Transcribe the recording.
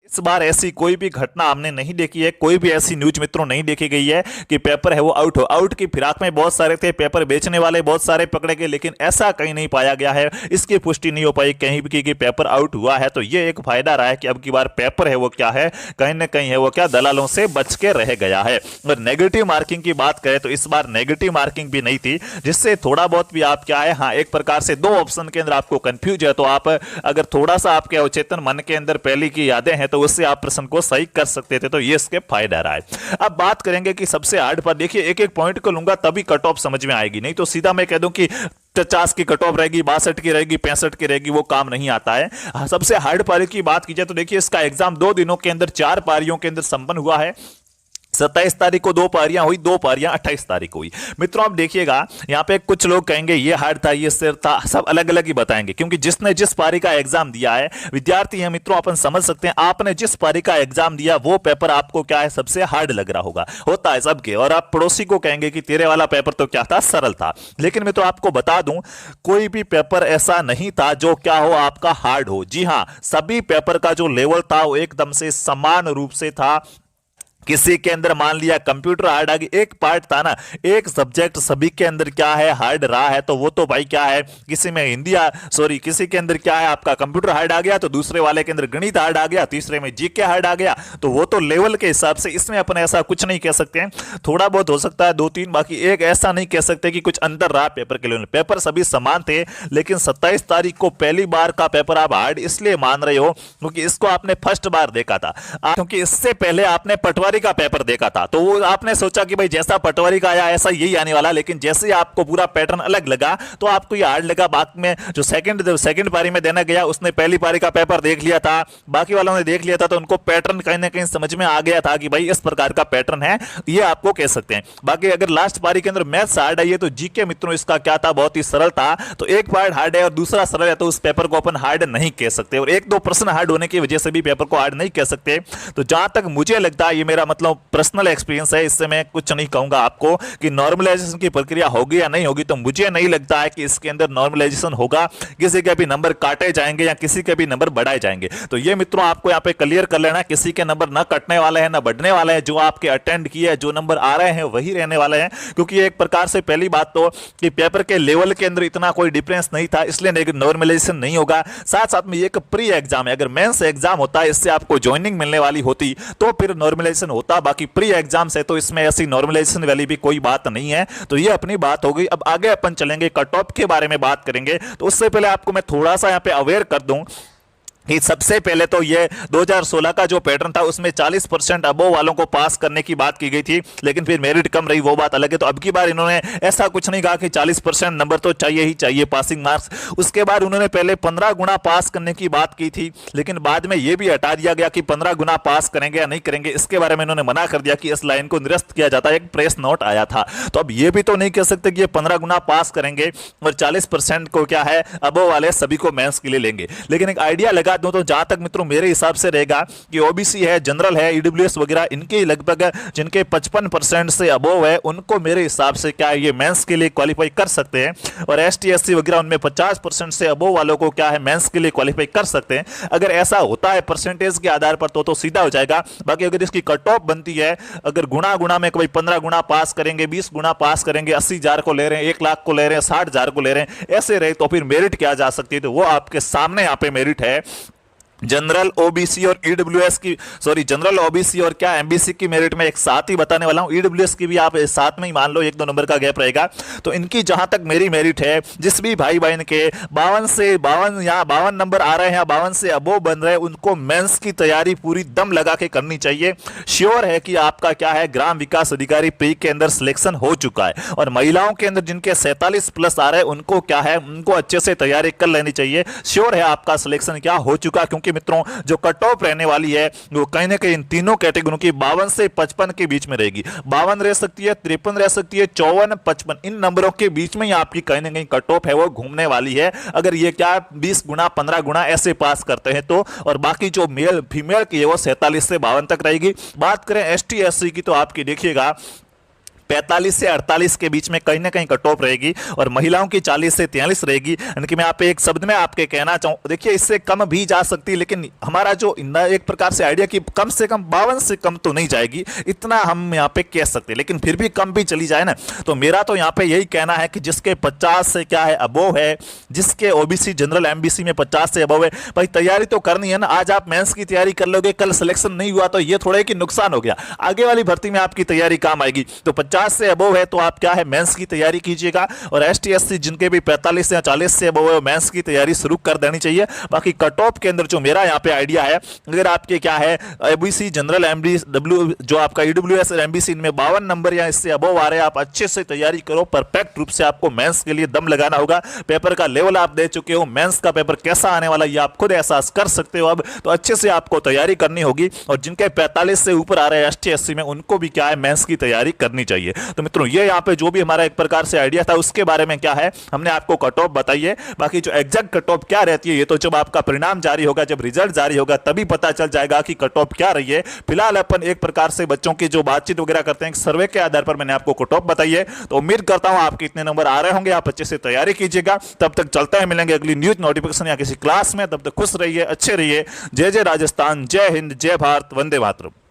इस बार ऐसी कोई भी घटना हमने नहीं देखी है, कोई भी ऐसी न्यूज मित्रों नहीं देखी गई है कि पेपर है वो आउट हो। आउट की फिराक में बहुत सारे थे, पेपर बेचने वाले बहुत सारे पकड़े गए, लेकिन ऐसा कहीं नहीं पाया गया है, इसकी पुष्टि नहीं हो पाई कहीं भी कि पेपर आउट हुआ है। तो ये एक फायदा रहा है कि अब की बार पेपर है वो क्या है, कहीं ना कहीं है वो क्या दलालों से बच के रह गया है। और नेगेटिव मार्किंग की बात करें तो इस बार नेगेटिव मार्किंग भी नहीं थी, जिससे थोड़ा बहुत भी आप क्या है, हाँ एक प्रकार से दो ऑप्शन के अंदर आपको कंफ्यूज है तो आप अगर थोड़ा सा आपके अवचेतन मन के अंदर पहले की यादें हैं तो उससे आप प्रश्न को सही कर सकते थे। तो ये इसके फायदा रहा है। अब बात करेंगे कि सबसे हार्ड पर, देखिए एक एक पॉइंट को लूंगा तभी कट ऑफ समझ में आएगी, नहीं तो सीधा मैं कह दूं कि 50 की कट ऑफ रहेगी, 62 की रहेगी, 65 की रहेगी, वो काम नहीं आता है। सबसे हार्ड पारी की बात की जाए तो देखिए इसका एग्जाम 2 दिनों के अंदर 4 पारियों के अंदर संपन्न हुआ है। 27 तारीख को 2 पारियां हुई, 2 पारियां 28 तारीख को हुई। मित्रों आप देखिएगा यहां पे कुछ लोग कहेंगे ये हार्ड था, ये सिर था, सब अलग अलग ही बताएंगे, क्योंकि जिसने जिस पारी का एग्जाम दिया है, विद्यार्थी हैं मित्रों, अपन समझ सकते हैं आपने जिस पारी का एग्जाम दिया वो पेपर आपको क्या है सबसे हार्ड लग रहा होगा, होता है सबके। और आप पड़ोसी को कहेंगे कि तेरे वाला पेपर तो क्या था, सरल था। लेकिन मित्रों आपको बता दूं कोई भी पेपर ऐसा नहीं था जो क्या हो आपका हार्ड हो। जी हां, सभी पेपर का जो लेवल था वो एकदम से समान रूप से था। किसी के अंदर मान लिया कंप्यूटर हार्ड आ गई, एक पार्ट था ना, एक सब्जेक्ट सभी के अंदर क्या है हार्ड रहा है, तो वो तो भाई क्या है, किसी में हिंदी सॉरी किसी के अंदर क्या है आपका कंप्यूटर हार्ड आ गया, तो दूसरे वाले के अंदर गणित हार्ड आ गया, तीसरे में जीके हार्ड आ गया, तो वो तो लेवल के हिसाब से। इसमें अपन ऐसा कुछ नहीं कह सकते हैं, थोड़ा बहुत हो सकता है 2-3, बाकी एक ऐसा नहीं कह सकते कि कुछ अंतर रहा पेपर के लेवल। पेपर सभी समान थे, लेकिन 27 तारीख को पहली बार का पेपर आप हार्ड इसलिए मान रहे हो क्योंकि इसको आपने फर्स्ट बार देखा था, क्योंकि इससे पहले आपने पटवारी का पेपर देखा था, तो वो आपने सोचा कि भाई जैसा पटवारी का आया ऐसा यही आने वाला, लेकिन जैसे ही आपको पूरा पैटर्न अलग लगा तो आपको ये हार्ड लगा। बाकी में जो सेकंड पारी में देना गया उसने पहली पारी का पेपर देख लिया था, बाकी वालों ने देख लिया था, तो उनको पैटर्न कहीं ना कहीं समझ में आ गया था कि भाई इस प्रकार का पैटर्न है, ये आपको कह सकते हैं। बाकी अगर लास्ट पारी के अंदर मैथ्स हार्ड आई है तो जीके मित्रों इसका क्या था, बहुत ही सरल था। तो एक पार्ट हार्ड है और दूसरा सरल है, तो उस पेपर को अपन हार्ड नहीं कह सकते, और एक दो प्रश्न हार्ड होने की वजह से भी पेपर को हार्ड नहीं कह सकते। तो जहां तक मुझे लगता है, ये मेरा मतलब पर्सनल एक्सपीरियंस है, इससे मैं कुछ नहीं कहूंगा आपको कि नॉर्मलाइजेशन की प्रक्रिया होगी या नहीं होगी, तो मुझे नहीं लगता है कि इसके अंदर नॉर्मलाइजेशन होगा, किसी के भी नंबर काटे जाएंगे या किसी के भी नंबर बढ़ाए जाएंगे। तो ये मित्रों आपको यहां पे क्लियर कर लेना, किसी के नंबर ना कटने वाले हैं ना बढ़ने वाले हैं, जो आपके अटेंड किए जो नंबर आ रहे हैं वही रहने वाले हैं। क्योंकि एक प्रकार से पहली बात तो कि पेपर के लेवल के अंदर इतना कोई डिफरेंस नहीं था, इसलिए नॉर्मलाइजेशन नहीं होगा। साथ साथ में एक प्री एग्जाम है, अगर मेंस एग्जाम होता है इससे आपको ज्वाइनिंग मिलने वाली होती तो फिर नॉर्मलाइजेशन होता, बाकी प्री एग्जाम से तो इसमें ऐसी नॉर्मलाइजेशन वाली भी कोई बात नहीं है। तो ये अपनी बात हो गई। अब आगे अपन चलेंगे, कट ऑफ के बारे में बात करेंगे। तो उससे पहले आपको मैं थोड़ा सा यहां पे अवेयर कर दूं कि सबसे पहले तो ये 2016 का जो पैटर्न था उसमें 40% अबोव वालों को पास करने की बात की गई थी, लेकिन फिर मेरिट कम रही, वो बात अलग है। तो अब की बार इन्होंने ऐसा कुछ नहीं कहा कि 40% नंबर तो चाहिए ही चाहिए पासिंग मार्क्स। उसके बाद उन्होंने पहले 15 गुना पास करने की बात की थी, लेकिन बाद में यह भी हटा दिया गया कि 15 गुना पास करेंगे या नहीं करेंगे, इसके बारे में इन्होंने मना कर दिया कि इस लाइन को निरस्त किया जाता है। एक प्रेस नोट आया था, तो अब ये भी तो नहीं कह सकते कि ये 15 गुना पास करेंगे और 40% को क्या है अबोव वाले सभी को मेंस के लिए लेंगे। लेकिन एक आइडिया लगा दूं तो जहां तक मित्रों मेरे हिसाब से रहेगा कि ओबीसी है, जनरल है, ईडब्ल्यूएस वगैरह, इनके लगभग जिनके 55% से अबोव है उनको मेरे हिसाब से क्या है ये मेंस के लिए क्वालिफाई कर सकते हैं, और एसटी एससी वगैरह उनमें 50% से अबोव वालों को क्या है मेंस के लिए क्वालिफाई कर सकते हैं। अगर ऐसा होता है परसेंटेज के आधार पर तो सीधा हो जाएगा। बाकी अगर इसकी कट ऑफ बनती है, अगर गुणा गुणा में कोई 15 गुना पास करेंगे, 20 गुना पास करेंगे, 80,000 को ले रहे हैं, 1 लाख को ले रहे हैं, 60,000 को ले रहे हैं, ऐसे रहे तो फिर मेरिट क्या जा सकती है, तो वो आपके सामने यहाँ पे मेरिट है। जनरल ओबीसी और ईडब्ल्यूएस की, सॉरी जनरल ओबीसी और क्या एमबीसी की मेरिट में एक साथ ही बताने वाला हूं, ईडब्ल्यूएस की भी आप साथ में ही मान लो, 1-2 नंबर का गैप रहेगा। तो इनकी जहां तक मेरी मेरिट है, जिस भी भाई बहन के 52 से 52 या 52 नंबर आ रहे हैं, 52 से अबोव बन रहे हैं, उनको मेंस की तैयारी पूरी दम लगा के करनी चाहिए। श्योर है कि आपका क्या है ग्राम विकास अधिकारी प्री के अंदर सिलेक्शन हो चुका है, और महिलाओं के अंदर जिनके 47 प्लस आ रहे हैं उनको क्या है, उनको अच्छे से तैयारी कर लेनी चाहिए। श्योर है आपका सिलेक्शन क्या हो चुका, क्योंकि मित्रों जो कट ऑफ रहने वाली है वो कहीं ना कहीं इन तीनों कैटेगरियों की 52 से 55 के बीच में रहेगी। 52 रह सकती है, 53 रह सकती है, 54, 55, इन नंबरों के बीच में ही आपकी कहीं ना कहीं कट ऑफ है वो घूमने वाली है। अगर ये क्या 20 गुना 15 गुना ऐसे पास करते हैं तो, और बाकी जो मेल फीमेल की है वो 47 से 52 तक रहेगी। बात करें एसटी एससी की तो आपकी देखिएगा 45 से 48 के बीच में कहीं ना कहीं कट ऑफ रहेगी और महिलाओं की 40 से 43 रहेगी। यानी कि मैं यहाँ पे एक शब्द में आपके कहना चाहूँ, देखिए इससे कम भी जा सकती है, लेकिन हमारा जो एक प्रकार से आइडिया कि कम से कम 52 से कम तो नहीं जाएगी, इतना हम यहाँ पे कह सकते हैं, लेकिन फिर भी कम भी चली जाए ना, तो मेरा तो यहाँ पे यही कहना है कि जिसके 50 से क्या है अबोव है, जिसके ओबीसी जनरल एमबीसी में 50 से अबोव है, भाई तैयारी तो करनी है ना। आज आप मेंस की तैयारी कर लोगे, कल सिलेक्शन नहीं हुआ तो ये थोड़ा है कि नुकसान हो गया, आगे वाली भर्ती में आपकी तैयारी काम आएगी। तो 50 से अबोव है तो आप क्या है मेंस की तैयारी कीजिएगा, और एसटी एससी जिनके भी 45 या 40 से अबोव है मेंस की तैयारी शुरू कर देनी चाहिए। बाकी कट ऑफ के अंदर जो मेरा यहाँ पे आइडिया है, अगर आपके क्या है एबीसी जनरल एमडी डब्ल्यू जो आपका ईडब्ल्यूएस और एमबीसी इनमें 52 नंबर या इससे अबोव आ रहे हैं, आप अच्छे से तैयारी करो, परफेक्ट रूप से आपको मेंस के लिए दम लगाना होगा। पेपर का लेवल आप दे चुके हो, मेंस का पेपर कैसा आने वाला ये आप खुद एहसास कर सकते हो अब, तो अच्छे से आपको तैयारी करनी होगी। और जिनके 45 से ऊपर आ रहे हैं एसटी एससी में, उनको भी क्या है मेंस की तैयारी करनी चाहिए। तो मित्रों ये यहाँ पे जो भी हमारा एक प्रकार से आइडिया था उसके बारे में क्या है हमने आपको कट ऑफ बताई है। बाकी जो एग्जैक्ट कट ऑफ क्या रहती है ये तो जब आपका परिणाम जारी होगा, जब रिजल्ट जारी होगा तभी पता चल जाएगा कि कट ऑफ क्या रही है। फिलहाल अपन एक प्रकार से बच्चों की जो बातचीत वगैरह करते हैं सर्वे के आधार पर मैंने आपको कट ऑफ बताई है। तो उम्मीद करता हूं आपके इतने नंबर आ रहे होंगे, आप अच्छे से तैयारी कीजिएगा। तब तक चलते हैं, मिलेंगे अगली न्यूज नोटिफिकेशन या किसी क्लास में, तब तक खुश रहिए, अच्छे रहिए। जय जय राजस्थान, जय हिंद, जय भारत, वंदे मातरम।